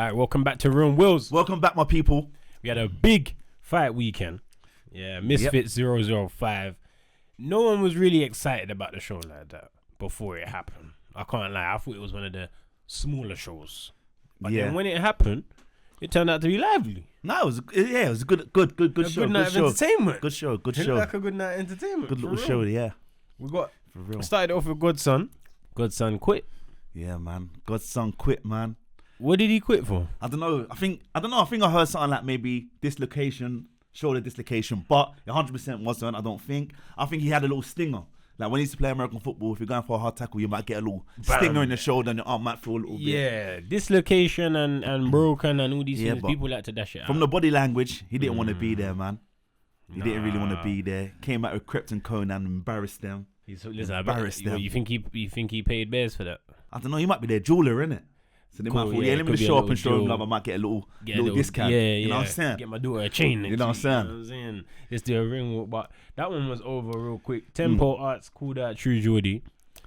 Alright, welcome back to Real Wills. Welcome back, my people. We had a big fight weekend. Yeah, Misfits 005. No one was really excited about the show like that before it happened. I can't lie. I thought it was one of the smaller shows. But then when it happened, it turned out to be lively. No, it was a good show. Good night of entertainment. Good show. It looked like a good night of entertainment. Good little show, yeah. We got For real. started off with Godson. Godson quit. Yeah, man. Godson quit, man. What did he quit for? I don't know. I think I heard something like maybe shoulder dislocation, but 100% wasn't. I think he had a little stinger. Like when he used to play American football, if you're going for a hard tackle, you might get a little stinger in the shoulder and your arm might feel a little bit. Yeah, dislocation and broken and all these things. People like to dash it out. From the body language, he didn't want to be there, man. He didn't really want to be there. Came out with Krypton Cone and embarrassed them. Embarrassed them. You think he paid bears for that? I don't know. He might be their jeweler, innit? So they might thought, let me just show up and show him love. I might get a little discount. You know what I'm saying? Get my daughter a chain. You know what I'm saying? Just do a ring walk. But that one was over real quick. Tempo Arts called out True Geordie.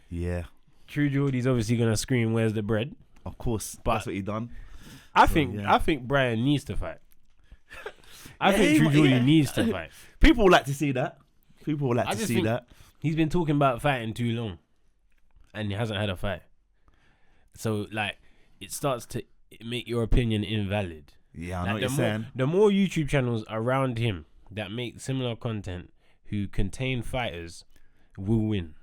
Yeah. True Geordie's obviously going to scream, "Where's the bread?" Of course. But that's what he done. I think Brian needs to fight. I think True Geordie needs to fight. People would like to see that. People would like to see that. He's been talking about fighting too long. And he hasn't had a fight. So, like, it starts to make your opinion invalid. Yeah, I know what you're saying. The more YouTube channels around him that make similar content who contain fighters will win.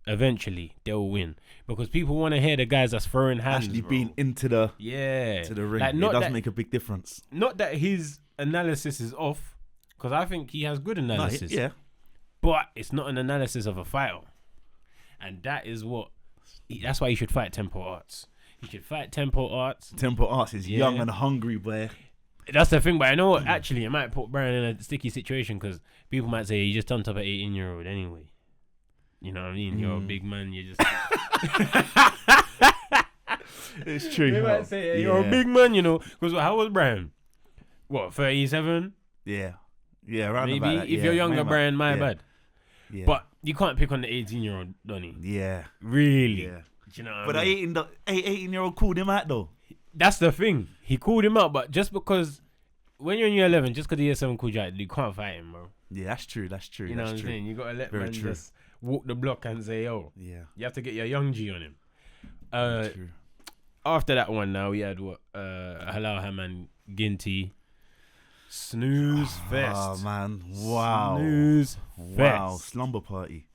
Eventually, they'll win. Because people want to hear the guys that's throwing hands. Actually being into the ring. Like, it does make a big difference. Not that his analysis is off, because I think he has good analysis. Yeah. But it's not an analysis of a fighter. And that's why he should fight Tempo Arts. He should fight Tempo Arts. Tempo Arts is young and hungry, boy. That's the thing, but I know what, actually, it might put Brian in a sticky situation because people might say he just turned up an 18-year-old anyway. You know what I mean? You're a big man, you just... It's true. They might say, you're a big man, you know. Because how was Brian? What, 37? Yeah. Yeah, around maybe about that. If you're younger, Brian, my bad. Yeah. But you can't pick on the 18-year-old, Donny. Yeah. Really? Yeah. Do you know what I mean? 18-year-old called him out, though. That's the thing. He called him out, but just because when you're in year 11, just because the year 7 called you out, you can't fight him, bro. Yeah, that's true. You know what I'm saying? You got to let man just walk the block and say, yo. Yeah. You have to get your young G on him. True. After that one now, we had Halal Ham and Ginty. Snooze fest. Oh, man. Wow. Snooze fest. Wow. Slumber party.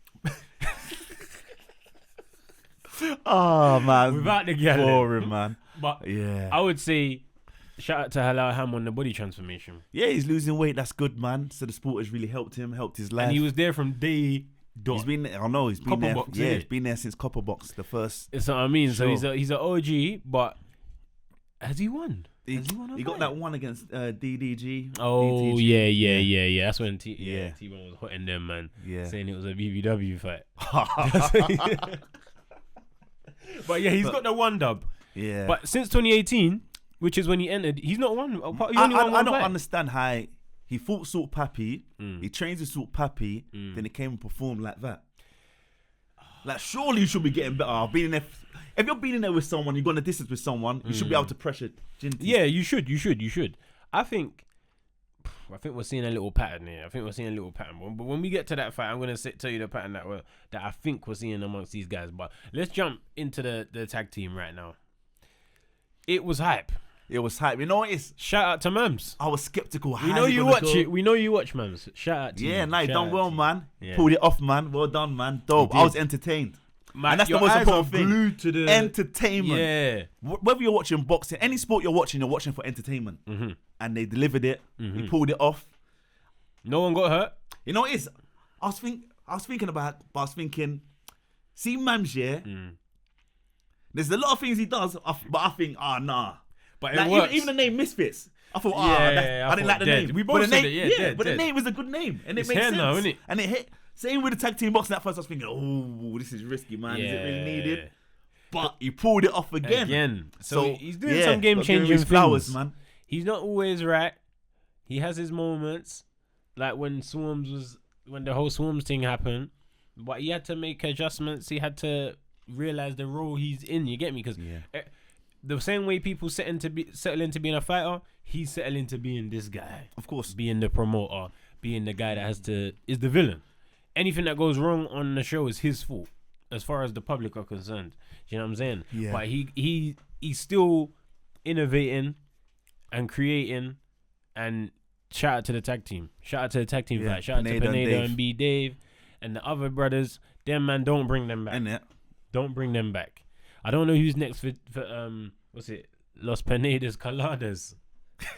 Oh, man. Without the gallon. Boring, man. But yeah, I would say shout out to Halal Ham on the body transformation. Yeah, he's losing weight. That's good, man. So the sport has really helped his life. And he was there from day dot. He's been there. I know. He's been there. Box, yeah, he's been there since Copper Box, the first. That's what I mean. Sure. So he's an OG, but has he won? He got that one against DDG. Oh, DTG. Yeah. That's when T-Bone was hotting them, man. Yeah. Saying it was a BBW fight. But yeah, he's got the one dub. Yeah. But since 2018, which is when he entered, he's not won. I don't understand how he fought Salt Pappy, he trains with Salt Pappy, then he came and performed like that. Like, surely you should be getting better. I've been in there. If you're being in there with someone, you're going to distance with someone, you should be able to pressure Ginty. Yeah, you should. I think we're seeing a little pattern here. But when we get to that fight, I'm going to tell you the pattern that I think we're seeing amongst these guys. But let's jump into the tag team right now. It was hype. You know what it is? Shout out to Mams. I was skeptical. We know you watch it. We know you watch Mams. Shout out to you. Yeah, you done well, man. Yeah. Pulled it off, man. Well done, man. Dope. I was entertained. Man, and that's the most important thing. Glued to the entertainment. Yeah. Whether you're watching boxing, any sport you're watching for entertainment. Mm-hmm. And they delivered it. He pulled it off. No one got hurt. You know what it is? I was thinking, see Mams, yeah? There's a lot of things he does, but I think, nah. But like, even the name Misfits. I thought, I didn't like the name. We both said it, but the name is a good name. And it it's makes sense. Now, isn't it? And it hit. Same with the tag team boxing. At first I was thinking, oh, this is risky, man. Is it really needed? But he pulled it off again. So he's doing some game-changing flowers, things. Man. He's not always right. He has his moments. Like when the whole Swarms thing happened. But he had to make adjustments. He had to realize the role he's in. You get me? Because the same way people settle into being a fighter, he's settling into being this guy. Of course. Being the promoter, being the guy that is the villain. Anything that goes wrong on the show is his fault, as far as the public are concerned. You know what I'm saying? Yeah. But he's still innovating and creating, and shout out to the tag team. Shout out to the tag team fight. Shout out to Pineda and B Dave and the other brothers. Them, man, don't bring them back. Don't bring them back. I don't know who's next for what's it? Los Pinedas Coladas.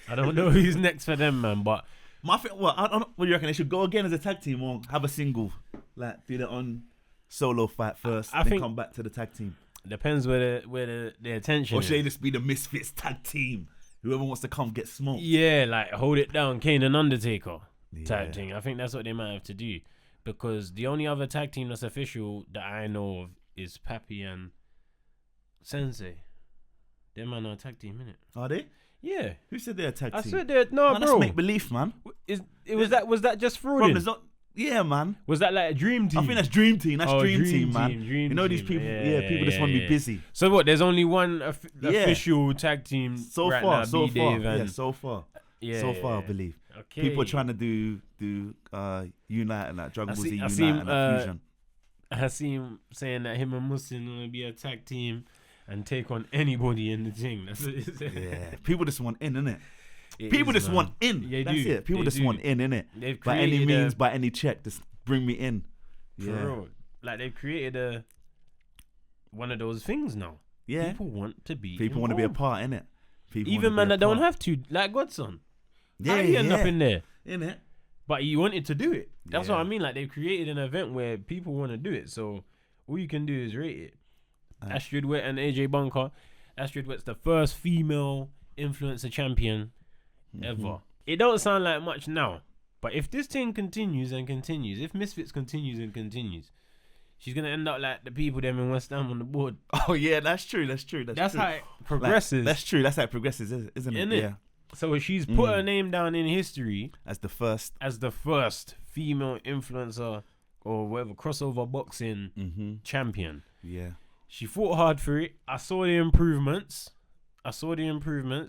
I don't know who's next for them, man. But I don't know. What do you reckon? They should go again as a tag team or have a single, like do their own solo fight first, I then think come back to the tag team. Depends where the attention. Or is. should they just be the Misfits tag team? Whoever wants to come get smoked. Yeah, like hold it down, Kane and Undertaker type thing. I think that's what they might have to do, because the only other tag team that's official that I know of is Pappy and Sensei. Them man are a tag team, innit? Are they? Yeah. Who said they're a tag team? I said that. No, man, bro. that's make belief, man. Was that just fraud? Bro, there's not. Yeah, man. Was that like a dream team? I think that's Dream Team. That's Dream Team, man. Dream you know these team. people. People just want to be busy. So what? There's only one official tag team so right far. now, So B-Dave far, and yeah. So far, yeah, so far, I believe. Okay. People are trying to do Unite and that Dragon Ball Z Unite seen, and that Fusion. I see him saying that him and Muslim gonna be a tag team and take on anybody in the thing. That's what it is. Yeah, people just want in, innit? It People is, just man. want in. They That's do. it. People They just do. want in, innit? They've By any created means, by any check, just bring me in. For real. Like they've created one of those things now. Yeah. People want to be. People want to be a part, innit? People Even wanna man be a that don't part. have to, like Godson. Yeah, He end up in there. Innit? But he wanted to do it. That's what Yeah. I mean. Like they've created an event where people want to do it. So all you can do is rate it. Astrid Wett and AJ Bunker. Astrid Wett's the first female influencer champion ever. It don't sound like much now, but if this thing continues and continues, if Misfits continues and continues, she's gonna end up like the people them in West Ham on the board. Oh yeah, that's true. That's true. That's true. how it progresses. That's true. That's how it progresses, isn't it? Isn't it? Yeah. So she's put her name down in history As the first female influencer or whatever crossover boxing champion. Yeah. She fought hard for it. I saw the improvements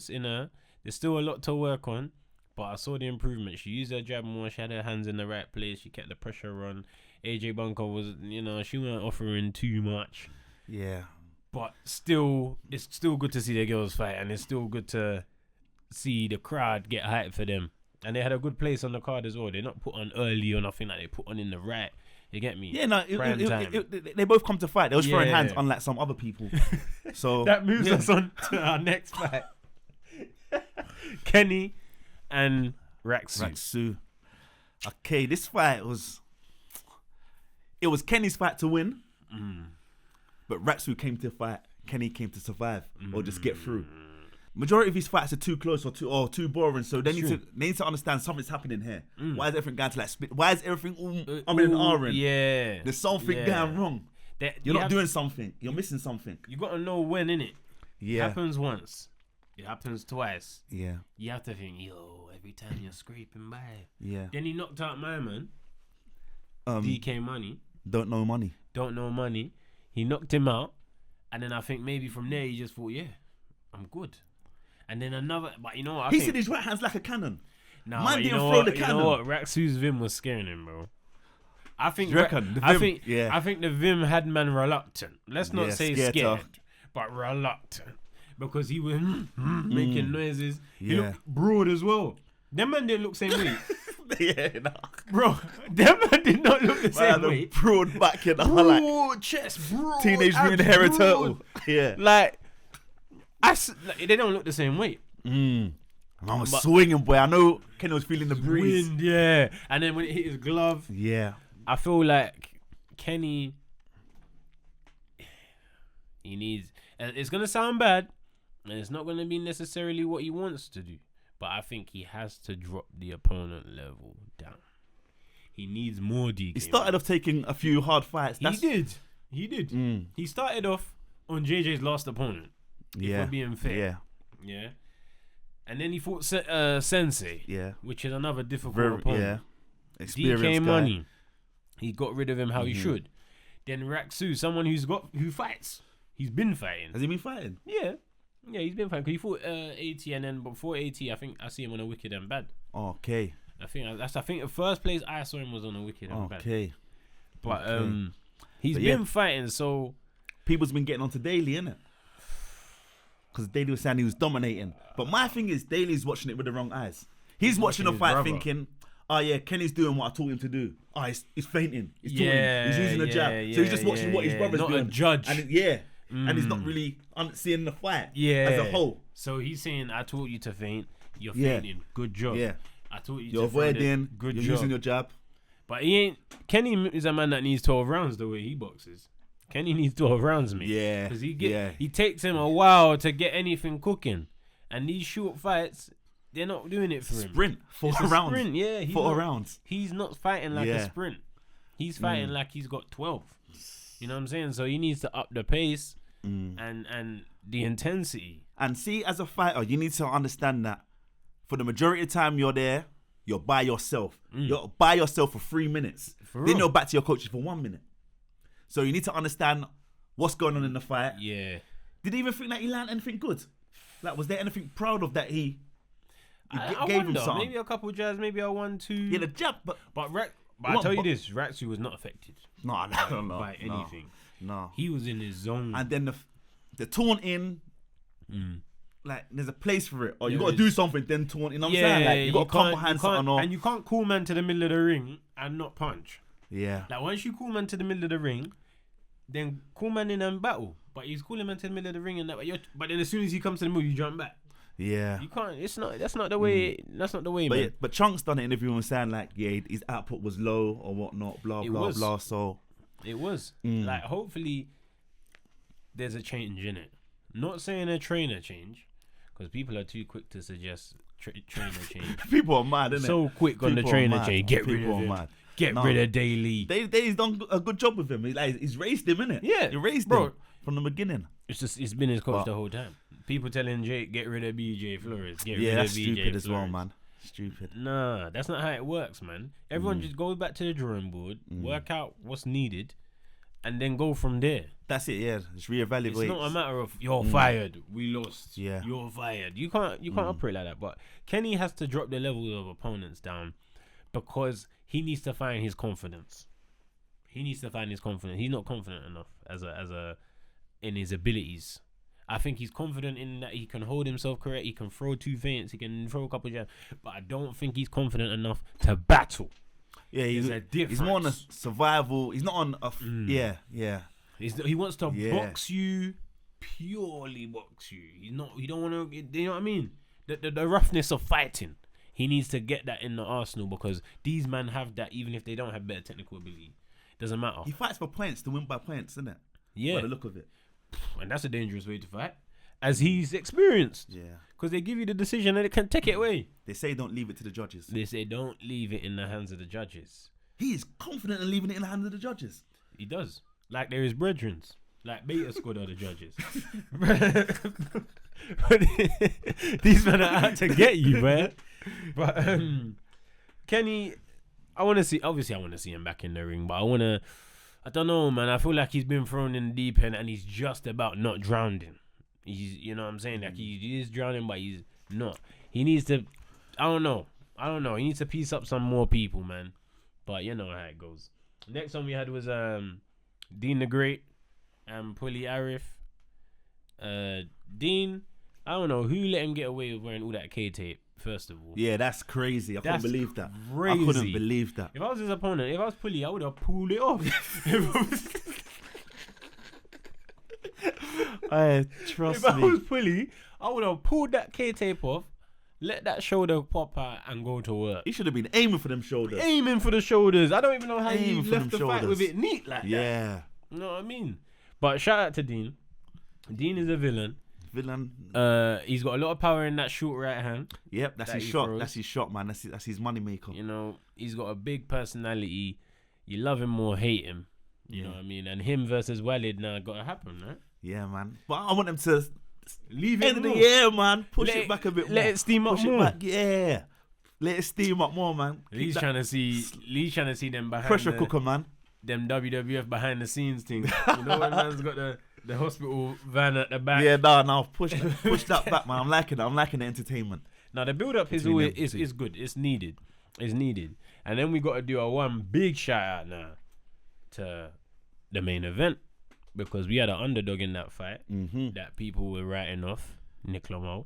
in her. There's still a lot to work on, but I saw the improvement. She used her jab more. She had her hands in the right place. She kept the pressure on. AJ Bunker was, she weren't offering too much. Yeah. But still, it's still good to see the girls fight, and it's still good to see the crowd get hyped for them. And they had a good place on the card as well. They're not put on early or nothing like they put on in the right. You get me? Yeah, no, they both come to fight. They was throwing hands, unlike some other people. So that moves us on to our next fight. Kenny and Rak-Su. Okay, this fight was Kenny's fight to win, but Rak-Su came to fight. Kenny came to survive or just get through. Majority of these fights are too close or too boring, so they need to understand something's happening here. Why is everything going to like split? Why is everything in R? Yeah, there's something going wrong. You're not doing something. You're missing something. You got to know when, innit? Yeah. It happens once. It happens twice. Yeah. You have to think, every time you're scraping by. Yeah. Then he knocked out my man. DK Money. Don't know money. He knocked him out. And then I think maybe from there he just thought, I'm good. And then another, but he said his right hand's like a cannon. Nah, man didn't throw the cannon. You know what? Rak-Su's Vim was scaring him, bro. I think. You reckon? I think the Vim had man reluctant. Let's not say scared, but reluctant, because he was making noises. He looked broad as well. Them man didn't look same weight. Bro, them man did not look the same weight. Broad back in the broad chest, broad. Teenage Mutant Hero Turtle. Yeah, like they don't look the same weight. I was swinging, boy. I know Kenny was feeling the breeze. Wind, yeah. And then when it hit his glove, I feel like Kenny, he needs, and it's gonna sound bad, and it's not gonna be necessarily what he wants to do, but I think he has to drop the opponent level down. He needs more DK. He started off taking a few hard fights. He did. He started off on JJ's last opponent. Yeah. For being fair. Yeah. And then he fought Sensei. Yeah. Which is another difficult opponent. Yeah. Experienced DK guy. Money. He got rid of him how he should. Then Rak-Su, someone who fights. He's been fighting. Has he been fighting? Yeah. Yeah, he's been fine. Cause he fought 80, and then before 80, I think I see him on a Wicked and Bad. Okay. I think the first place I saw him was on a Wicked and Bad. Okay. But he's been fighting, so people's been getting onto Daly, innit? Because Daly was saying he was dominating. But my thing is, Daly's watching it with the wrong eyes. He's watching the fight thinking, oh yeah, Kenny's doing what I told him to do. Oh, he's fainting. He's taunting. He's using a jab. So he's just watching what his brother's doing. Not a judge. And and he's not really seeing the fight as a whole. So he's saying, I told you to faint. You're fainting. Good job. Yeah. I told you you're avoiding. Good job. You're using your jab. But Kenny is a man that needs 12 rounds the way he boxes. Kenny needs 12 rounds, mate. Yeah. Because he takes him a while to get anything cooking. And these short fights, they're not doing it for him. Sprint. 4 rounds. Sprint, yeah. 4 rounds. He's not fighting like a sprint. He's fighting like he's got 12. You know what I'm saying? So he needs to up the pace and the intensity. And see, as a fighter, you need to understand that for the majority of the time you're there, you're by yourself. You're by yourself for 3 minutes. Then you're back to your coaches for 1 minute. So you need to understand what's going on in the fight. Yeah. Did he even think that he learned anything good? Like, was there anything proud of that he I gave wonder, him something? maybe a couple of jabs, maybe a 1-2. Yeah, the jab, but I tell you this, Rak-Su was not affected. No, by anything. No. He was in his zone. And then the taunting, like, there's a place for it. Or you got to do something, then taunt. You know what I'm saying? Like, you got to come behind something. And you can't call man to the middle of the ring and not punch. Yeah. Like, once you call man to the middle of the ring, then call man in and battle. But he's calling man to the middle of the ring and that. But then as soon as he comes to the middle, you jump back. Yeah. You can't. That's not the way. That's not the way, man. But Chunk's done an interview and saying like, yeah, his output was low or whatnot. Blah blah blah. So it was like, hopefully there's a change in it. Not saying a trainer change, because people are too quick to suggest trainer change. People are mad, isn't it? So quick on the trainer change. Get rid of him. Get rid of Daly. He's done a good job with him. He's raised him, innit? Yeah, he raised him from the beginning. It's been his coach the whole time. People telling Jake, get rid of BJ Flores. Get rid of BJ Yeah, that's stupid Flores. as well, man. Stupid. Nah, that's not how it works, man. Everyone just goes back to the drawing board, work out what's needed, and then go from there. That's it, yeah. Just reevaluate. It's not a matter of you're fired, we lost. Yeah. You're fired. You can't operate like that. But Kenny has to drop the level of opponents down because he needs to find his confidence. He's not confident enough in his abilities. I think he's confident in that he can hold himself correct. He can throw 2 feints. He can throw a couple of jabs. But I don't think he's confident enough to battle. Yeah, he's more on a survival. He's not on a... Yeah. He wants to box you, purely box you. He don't want to... You know what I mean? The roughness of fighting. He needs to get that in the arsenal because these men have that even if they don't have better technical ability. Doesn't matter. He fights for points to win by points, isn't it? Yeah. By the look of it. And that's a dangerous way to fight, as he's experienced. Yeah. Because they give you the decision and it can take it away. They say don't leave it to the judges. They say don't leave it in the hands of the judges. He is confident in leaving it in the hands of the judges. He does. Like they're his brethrens. Like Beta Squad are the judges. These men are out to get you, man. But Kenny, I want to see him back in the ring, but I don't know, man. I feel like he's been thrown in the deep end and he's just about not drowning. You know what I'm saying? Like he is drowning, but he's not. He needs to, I don't know. He needs to piece up some more people, man. But you know how it goes. Next one we had was Deen the Great and Pully Arif. Deen, I don't know who let him get away with wearing all that K-tape. First of all, yeah, that's crazy. I couldn't believe that. Crazy. I couldn't believe that. If I was his opponent, if I was Pully, I would have pulled it off. Trust me. If me. I was Pully, I would have pulled that K-tape off, let that shoulder pop out, and go to work. He should have been aiming for them shoulders. Aiming for the shoulders. I don't even know how he left the fight with it neat like that. Yeah. You know what I mean? But shout out to Deen. Deen is a villain. He's got a lot of power in that short right hand. Yep, that's his shot. Throws. That's his shot, man. That's his money maker. You know, he's got a big personality. You love him or hate him. You know what I mean? And him versus Walid now got to happen, right? Yeah, man. But I want them to leave it in the year, man. Push it back a bit more. Let it steam up more. Yeah. Let it steam up more, man. Lee's trying to see them behind pressure cooker, man. Them WWF behind the scenes things. You know when man's got the The hospital van at the back. Yeah, no, push that back, man. I'm liking it. I'm liking the entertainment. Now the build up is always is good. It's needed. It's needed. And then we got to do a one big shout out now to the main event, because we had an underdog in that fight that people were writing off, NichLMAO.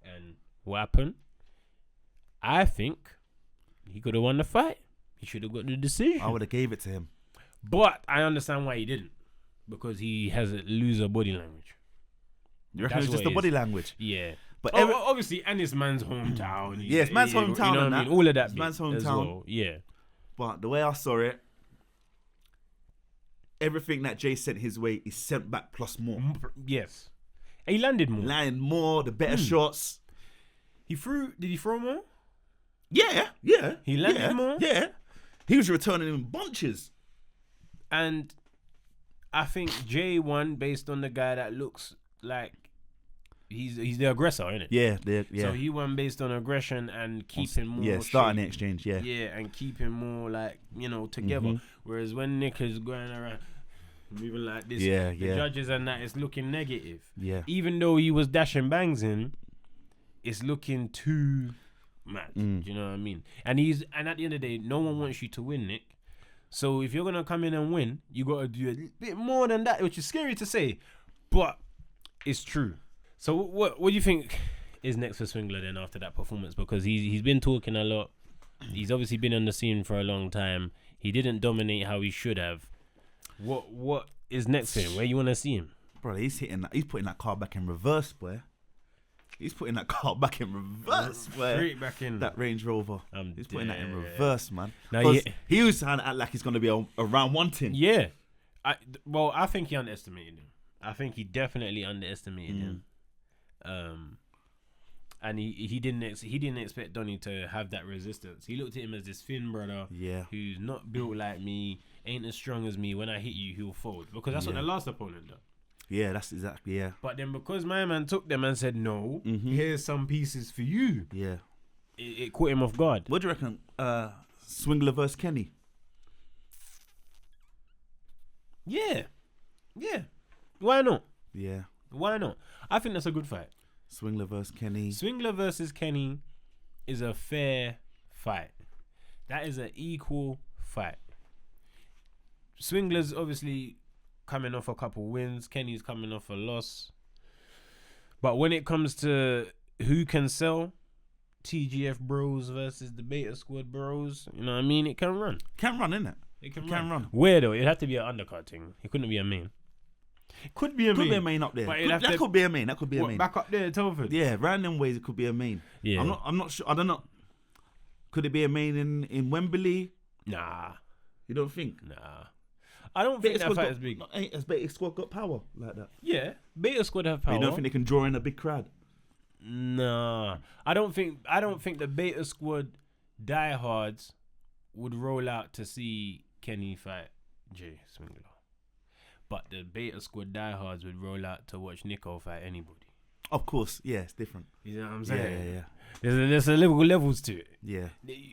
And what happened? I think he could have won the fight. He should have got the decision. I would have gave it to him. But I understand why he didn't. Because he has a loser body language. You reckon it's just the body language? Yeah. But obviously, and it's man's hometown. Yeah, it's man's hometown. You know what I mean? All of that. It's man's hometown. As well. Yeah. But the way I saw it, everything that Jay sent his way is sent back plus more. Yes. And he landed more. Landed more, the better shots. Did he throw more? Yeah. He landed more? Yeah. He was returning in bunches. And I think Jay won based on the guy that looks like he's the aggressor, isn't it? Yeah. So he won based on aggression and keeping more. Yeah, starting the exchange. Yeah. Yeah, and keeping more together. Whereas when Nick is going around moving like this, the judges and that is looking negative. Yeah. Even though he was dashing bangs in, it's looking too mad. Do you know what I mean? And at the end of the day, no one wants you to win, Nick. So if you're gonna come in and win, you gotta do a bit more than that, which is scary to say, but it's true. So what do you think is next for Swingler then after that performance? Because he's been talking a lot. He's obviously been on the scene for a long time. He didn't dominate how he should have. What is next for him? Where you want to see him? Bro, he's putting that car back in reverse, boy. He's putting that car back in reverse, boy. Straight back in. That Range Rover. He's putting that in reverse, man. Now, he was trying to act like he's going to be around one thing. Yeah. I think he underestimated him. I think he definitely underestimated him. And he didn't expect Donny to have that resistance. He looked at him as this thin brother, who's not built like me, ain't as strong as me. When I hit you, he'll fold, because that's what the last opponent did. Yeah, that's exactly But then because my man took them and said, "No, here's some pieces for you." Yeah, it caught him off guard. What do you reckon? Swingler versus Kenny. Yeah. Why not? Yeah. Why not? I think that's a good fight. Swingler versus Kenny. Swingler versus Kenny is a fair fight. That is an equal fight. Swingler's obviously coming off a couple wins. Kenny's coming off a loss. But when it comes to who can sell, TGF bros versus the Beta Squad bros, you know what I mean? It can run. Can run, innit? It can run. Where though? It'd have to be an undercard thing. It couldn't be a main. Could be a main up there. That could be a main. That could be a main. Back up there, Telford. Yeah, random ways it could be a main. Yeah. I'm not sure. I don't know. Could it be a main in Wembley? Nah. You don't think? Nah. I don't think that fight is big. Has Beta Squad got power like that? Yeah, Beta Squad have power. But you don't think they can draw in a big crowd? Nah. I don't think the Beta Squad diehards would roll out to see Kenny fight Jay Swingler. But the Beta Squad diehards would roll out to watch Nico fight anybody. Of course, yeah, it's different. You know what I'm saying? Yeah. There's a levels to it. Yeah.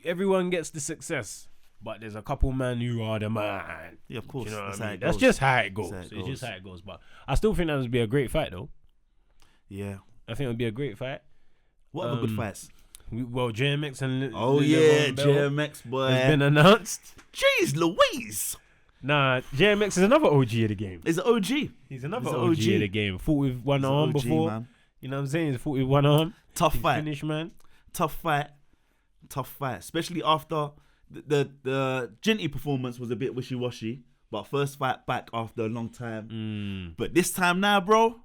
Everyone gets the success, but there's a couple men who are the man. Yeah, of course. You know what I mean? That's just how it goes. It's just how it goes. But I still think that would be a great fight, though. Yeah. I think it would be a great fight. What other good fights? JMX and JMX, boy. Has been announced. Jeez Louise. Nah, JMX is another OG of the game. He's an OG. He's another OG of the game. Fought with one arm before. Man. You know what I'm saying? He's fought with one arm. Tough fight. Finish, man. Tough fight. Especially after the Ginty performance was a bit wishy-washy. But first fight back after a long time. But this time now, bro,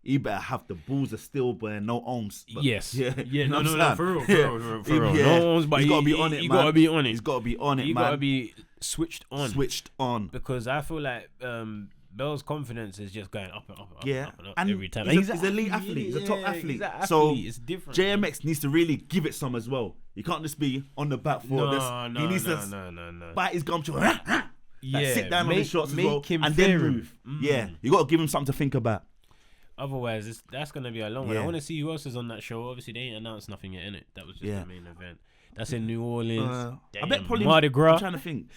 you better have the balls of steel, boy, and no arms. But, yes. Yeah. No, for real. No arms, but he's got to be on it, You man. got to be on it. He's got to be on it, man. You got to be switched on. Because I feel like Bell's confidence is just going up and up and up every time. He's an elite athlete. He's a top athlete. So it's different. JMX needs to really give it some as well. You can't just be on the back foot. He needs to bite his gum. Sit down on his shots as well and then move. Yeah, you got to give him something to think about. Otherwise, that's going to be a long one. I want to see who else is on that show. Obviously, they ain't announced nothing yet, innit? That was just the main event. That's in New Orleans. I bet probably Mardi Gras. I'm trying to think.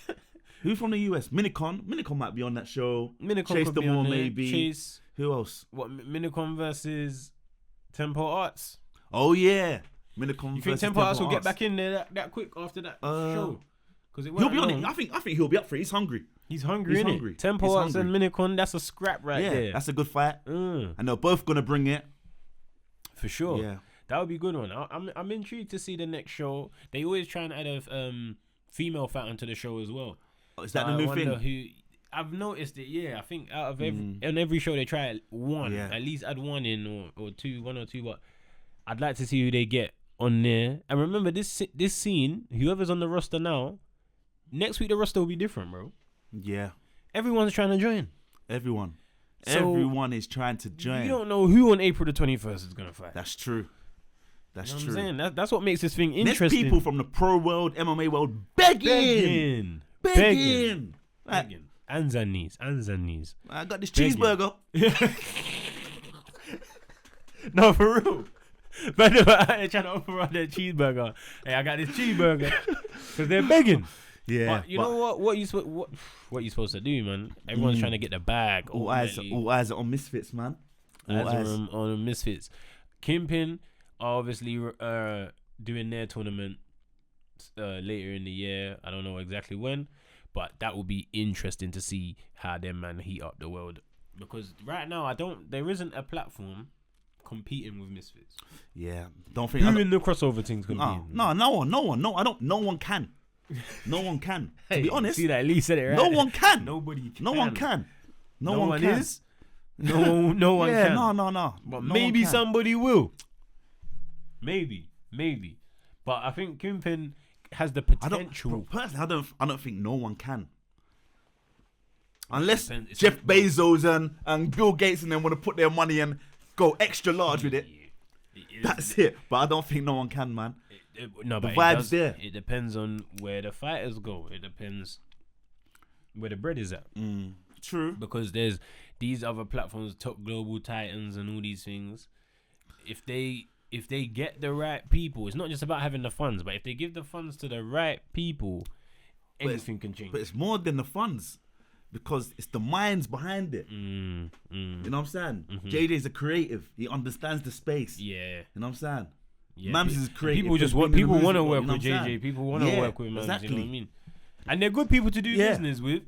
Who from the US? Minicon might be on that show. Minicon Chase could the be More on there. maybe. Chase. Who else? What, Minicon versus Tempo Arts? Oh yeah, Minicon. You think Tempo Arts will get back in there that quick after that show? Because He'll be on it. I think he'll be up for it. He's hungry. He's hungry, innit? Tempo Arts and Minicon, that's a scrap there. That's a good fight. And they're both gonna bring it. For sure. Yeah. That would be a good one. I'm intrigued to see the next show. They always try and add a female fighter onto the show as well. Is that the new thing? I've noticed it. Yeah, I think out of every show they try one, at least add one in or two, one or two. But I'd like to see who they get on there. And remember this scene. Whoever's on the roster now, next week the roster will be different, bro. Yeah. Everyone's trying to join. Everyone is trying to join. You don't know who on April the 21st is gonna fight. That's true. That's you know true. What I'm saying? That's what makes this thing interesting. There's people from the pro world, MMA world, begging. Hands and knees. I got this cheeseburger. No, for real. But they're trying to offer up their cheeseburger. Hey, I got this cheeseburger because they're begging. Yeah. But you know what you supposed to do, man? Everyone's trying to get the bag. All eyes are on Misfits, man. All eyes are on Misfits. Kingpyn are obviously doing their tournament later in the year. I don't know exactly when, but that will be interesting to see how them man heat up the world. Because right now, there isn't a platform competing with Misfits. Yeah, don't think who in the crossover things competing. No one can. No one can. To be honest, see that Lee said it right. No one can. Nobody can. No one can. No one is. No one can. No. But maybe somebody will. Maybe. But I think Kingpyn has the potential. Personally, I don't think no one can. Unless Jeff Bezos and Bill Gates and them want to put their money and go extra large with it. That's it. But I don't think no one can, man. No, the but vibe's there. It depends on where the fighters go. It depends where the bread is at. True. Because there's these other platforms, top global titans and all these things. If they get the right people, it's not just about having the funds, but if they give the funds to the right people, anything can change. But it's more than the funds. Because it's the minds behind it. You know what I'm saying? JJ's a creative. He understands the space. Yeah. You know what I'm saying? Yeah. Mams is creative. People want to work with JJ. People want to work with Mams. Exactly. You know what I mean? And they're good people to do business with.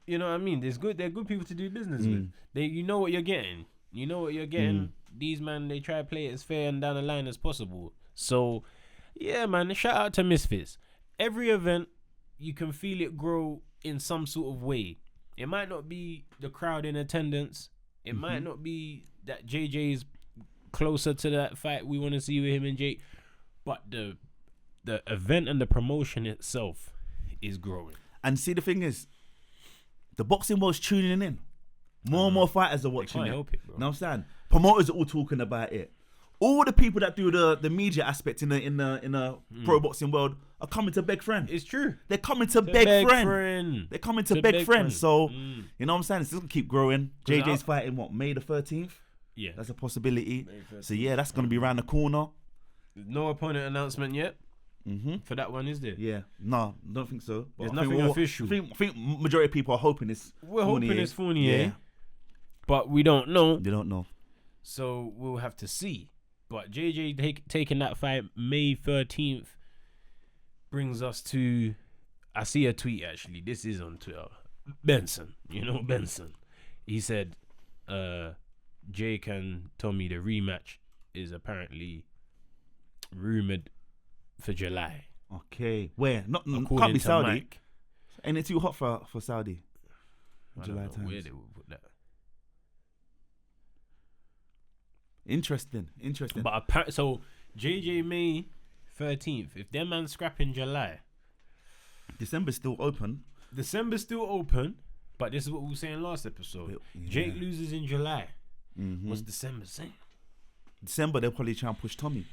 You know what I mean? They're good people to do business with. You know what you're getting. These man, they try to play it as fair and down the line as possible. So, yeah, man, shout out to Misfits. Every event, you can feel it grow in some sort of way. It might not be the crowd in attendance. It might not be that JJ's closer to that fight we want to see with him and Jake. But the event and the promotion itself is growing. And see, the thing is, the boxing world's tuning in. More and more fighters are watching it. Help it, bro. You know what I'm saying? Promoters are all talking about it. All the people that do the media aspect in the pro boxing world are coming to beg friend. It's true. They're coming to beg friend. They're coming to beg friend. So, you know what I'm saying? It's just going to keep growing. JJ's fighting, May the 13th? Yeah. That's a possibility. So, yeah, that's going to be around the corner. No opponent announcement yet for that one, is there? Yeah. No, don't think so. There's nothing official. I think majority of people are hoping it's We're hoping it's Fournier. But we don't know. They don't know. So, we'll have to see. But JJ taking that fight May 13th brings us to... I see a tweet, actually. This is on Twitter. Benson. Benson. He said, Jake and Tommy, the rematch is apparently rumored for July. Okay. Where? According can't be to Saudi. Mike. Ain't it too hot for Saudi? July times. Where they will put that. Interesting. But so JJ May 13th. If them man scrap in July, December's still open. But this is what we were saying last episode. Yeah. Jake loses in July. What's December saying? December they'll probably try and push Tommy.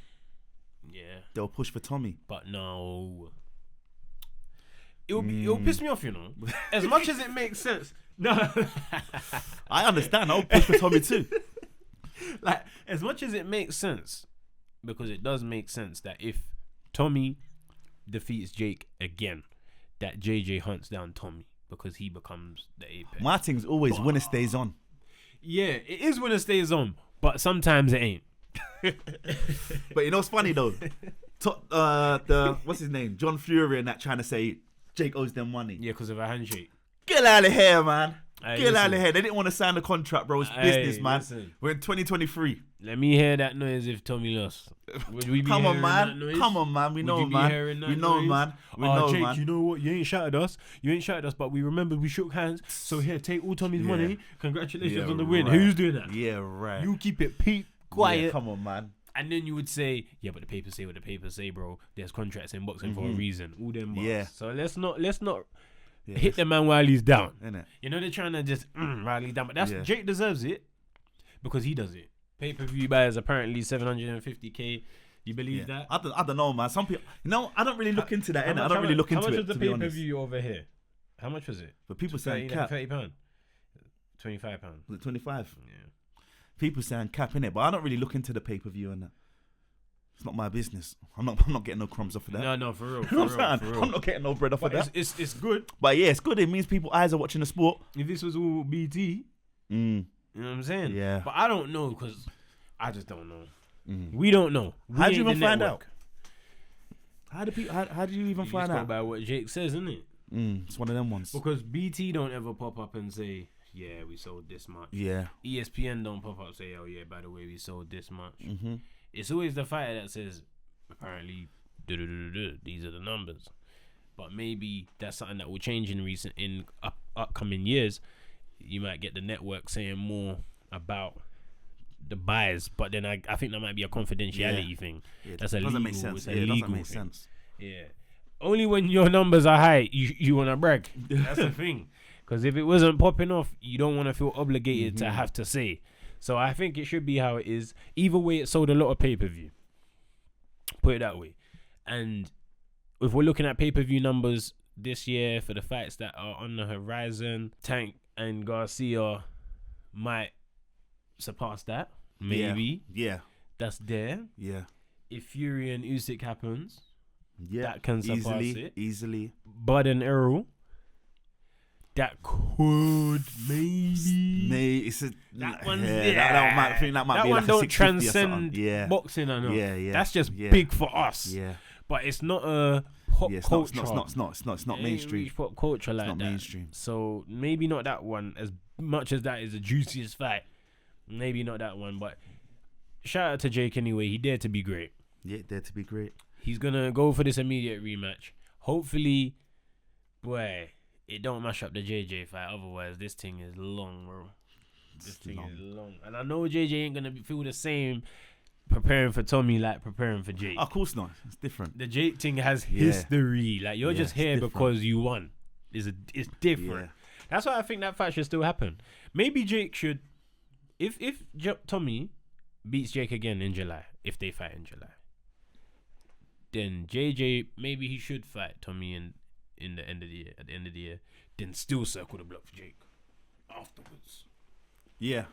Yeah, they'll push for Tommy. But no, it'll piss me off. As much as it makes sense. No, I understand. I'll push for Tommy too. Like, as much as it makes sense, because it does make sense that if Tommy defeats Jake again, that JJ hunts down Tommy. because he becomes the apex. My thing's always winner stays on. Yeah, it is when it stays on, but sometimes it ain't. But you know what's funny though? The what's his name? John Fury and that trying to say Jake owes them money. Yeah, because of a handshake. Get out of here, man. Hey, Get out of here. They didn't want to sign the contract, bro. It's business, man. Listen. We're in 2023. Let me hear that noise if Tommy lost. Would we be Come on, hearing man. that noise? Come on, man. We Would know, you be man. hearing that We know, noise? man. We know, Jake, man. you know what? You ain't shouted us. But we remembered we shook hands. So here, take all Tommy's money. Congratulations on the win. right. Who's doing that? Yeah, right. You keep it quiet. Yeah, come on, man. And then you would say, yeah, but the papers say what the papers say, bro. There's contracts in boxing for a reason. All them bars. Yeah. So let's not hit the man while he's down. Innit? You know, they're trying to just while he's down. But that's Jake deserves it because he does it. Pay-per-view buys apparently 750K. You believe that? I don't know, man. Some people, I don't really look into that. I don't really look into it. How much was the to be honest. pay-per-view over here? How much was it? But people saying cap. £30, £25. Was it 25? Yeah. People saying cap in it, but I don't really look into the pay-per-view and that. It's not my business. I'm not getting no crumbs off of that. No, for real. I'm not getting no bread off of that. It's good. But yeah, it's good. It means people's eyes are watching the sport. If this was all BT, you know what I'm saying? Yeah. But I don't know because I just don't know. We don't know. How do you even find out? How do you even find out? out? By what Jake says, isn't it? It's one of them ones. Because BT don't ever pop up and say, yeah, we sold this much. Yeah. ESPN don't pop up and say, oh yeah, by the way, we sold this much. It's always the fighter that says, apparently, these are the numbers. But maybe that's something that will change in upcoming years. You might get the network saying more about the buys, but then I think that might be a confidentiality thing. Yeah, that's a doesn't legal. make sense. It's a It legal doesn't make thing. sense. Yeah. Only when your numbers are high, you want to brag. That's the thing. Because if it wasn't popping off, you don't want to feel obligated to have to say. So I think it should be how it is. Either way, it sold a lot of pay-per-view. Put it that way. And if we're looking at pay-per-view numbers this year for the fights that are on the horizon, Tank and Garcia might surpass that. Maybe. Yeah. That's there. Yeah. If Fury and Usyk happens, Yeah. that can surpass it. Easily. Bud and Errol, that could maybe. It's a, That one's that might be one like don't a 650 or transcend something. Yeah. boxing. I know. Yeah. That's just big for us. Yeah. But it's not a pop culture. It's not mainstream. Reach pop culture like not that. mainstream. So maybe not that one. As much as that is the juiciest fight, maybe not that one. But shout out to Jake anyway. He dared to be great. Yeah, dare to be great. He's gonna go for this immediate rematch. Hopefully, boy, it don't mash up the JJ fight. Otherwise, this thing is long, bro. This thing is long. And I know JJ ain't gonna feel the same preparing for Tommy like preparing for Jake. Of course not. It's different. The Jake thing has history. Like you're just here different. because you won. It's different. Yeah. That's why I think that fight should still happen. Maybe Jake should, if Tommy beats Jake again in July, if they fight in July, then JJ maybe he should fight Tommy in the end of the year. At the end of the year, then still circle the block for Jake afterwards. Yeah.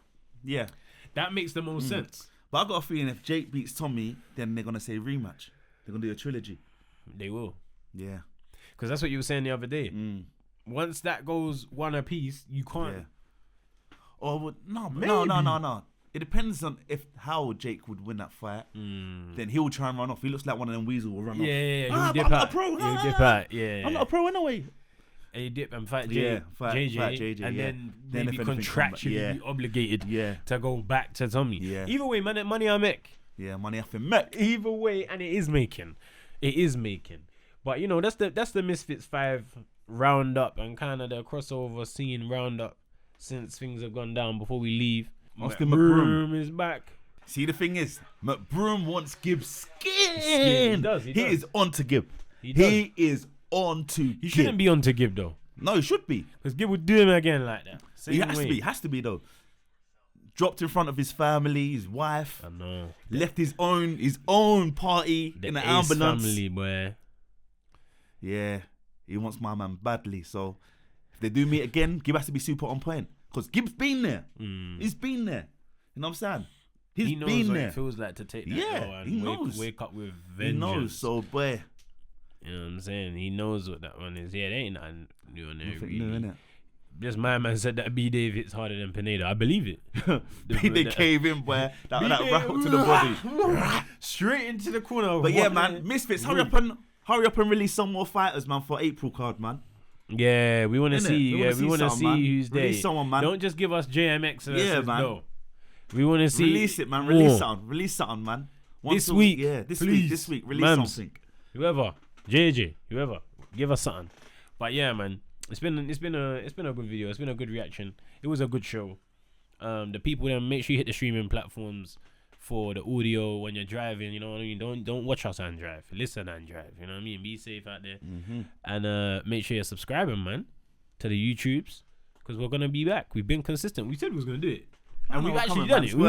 That makes the most sense. But I got a feeling if Jake beats Tommy, then they're gonna say rematch. They're gonna do a trilogy. They will, Yeah. because that's what you were saying the other day. Once that goes one apiece, you can't. Yeah. Or no. It depends on how Jake would win that fight. Then he'll try and run off. He looks like one of them weasel will run off. Yeah. I'm He'll dip not out. a pro. He'll dip out. Yeah. I'm not a pro anyway. And he dip and fight Yeah, JJ, fight JJ, and yeah. then Then maybe if anything contractually be obligated to go back to Tommy. Yeah. Either way, money I make. Yeah, money off him. Mac. Either way, and it is making. But you know, that's the Misfits 5 roundup and kind of the crossover scene roundup since things have gone down before we leave. Austin McBroom is back. See, the thing is, McBroom wants Gibbs skin. He does. He is on to Gibb. He does. He is on to Gibb. He shouldn't be on to Gibb though, No, he should be. because Gibb would do him again like that. He has to be though. Dropped in front of his family, his wife. I know. Left his own party in the Ace ambulance. family, boy. Yeah, he wants my man badly. So if they do meet again, Gibb has to be super on point. Because Gibb's been there. He's been there. You know what I'm saying? He knows been what there. it feels like to take that Yeah, L and he knows. wake up with He vengeance. knows. So, boy, You know what I'm saying? He knows what that one is. Yeah, there ain't nothing new on there. Nothing Really. new, innit? Just my man said that B Dave hits harder than Pineda. I believe it. They cave in where that rattle to the body. Straight into the corner. But yeah, man, Misfits, hurry up and release some more fighters, man, for April card, man. Yeah, we want to see. We want to see who's there. Release someone, man. Don't just give us JMX. Yeah, man. No. We want to see. Release it, man. more. Release something, man. This week. Yeah, this week. Release Mams, something. Whoever, JJ, whoever, give us something. But yeah, man, it's been a good video. It's been a good reaction. It was a good show. The people then make sure you hit the streaming platforms for the audio when you're driving. You know what I mean? Don't watch us and drive. Listen and drive. You know what I mean? Be safe out there. And make sure you're subscribing, man, to the YouTubes, because we're gonna be back. We've been consistent. We said we was gonna do it, and we've actually done it. We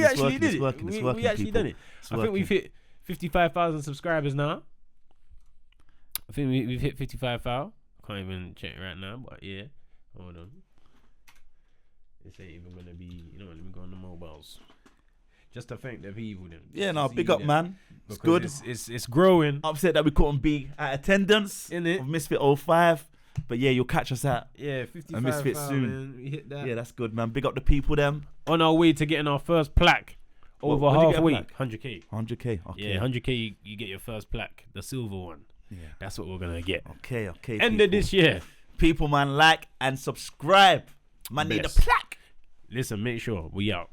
actually did it. We actually done it. I think we've hit 55,000 subscribers now. I think we've hit 55,000. Can't even check right now, but yeah. Hold on. This ain't even gonna be. You know what? Let me go on the mobiles. Just to thank the people then. Yeah, no, big up, man. It's good. It's growing. Upset that we couldn't be at attendance In it. of Misfit 05. But yeah, you'll catch us at 55 Misfit soon. We hit that. Yeah, that's good, man. Big up the people, them. On our way to getting our first plaque. Over What'd you get a halfway. plaque? 100k. 100k. Okay. Yeah, 100k. You get your first plaque, the silver one. Yeah. That's what we're gonna get. Okay. End people. of this year. People, man, like and subscribe. Man, need a Best. plaque. Listen, make sure we out.